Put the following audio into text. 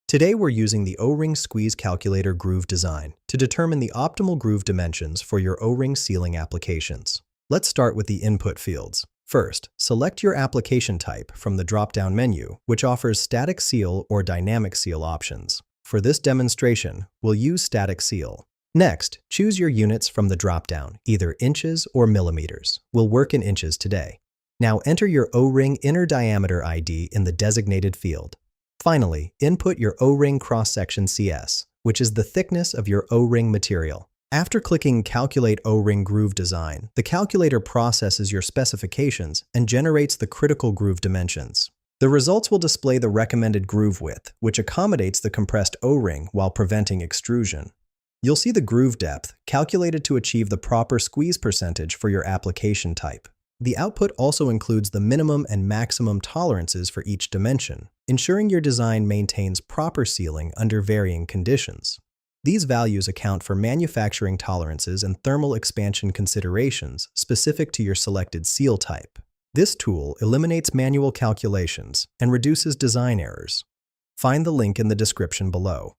Today we're using the O-ring squeeze calculator groove design to determine the optimal groove dimensions for your O-ring sealing applications. Let's start with the input fields. First, select your application type from the drop-down menu, which offers static seal or dynamic seal options. For this demonstration, we'll use static seal. Next, choose your units from the drop-down, either inches or millimeters. We'll work in inches today. Now enter your O-ring inner diameter ID in the designated field. Finally, input your O-ring cross-section CS, which is the thickness of your O-ring material. After clicking Calculate O-ring groove design, the calculator processes your specifications and generates the critical groove dimensions. The results will display the recommended groove width, which accommodates the compressed O-ring while preventing extrusion. You'll see the groove depth, calculated to achieve the proper squeeze percentage for your application type. The output also includes the minimum and maximum tolerances for each dimension, ensuring your design maintains proper sealing under varying conditions. These values account for manufacturing tolerances and thermal expansion considerations specific to your selected seal type. This tool eliminates manual calculations and reduces design errors. Find the link in the description below.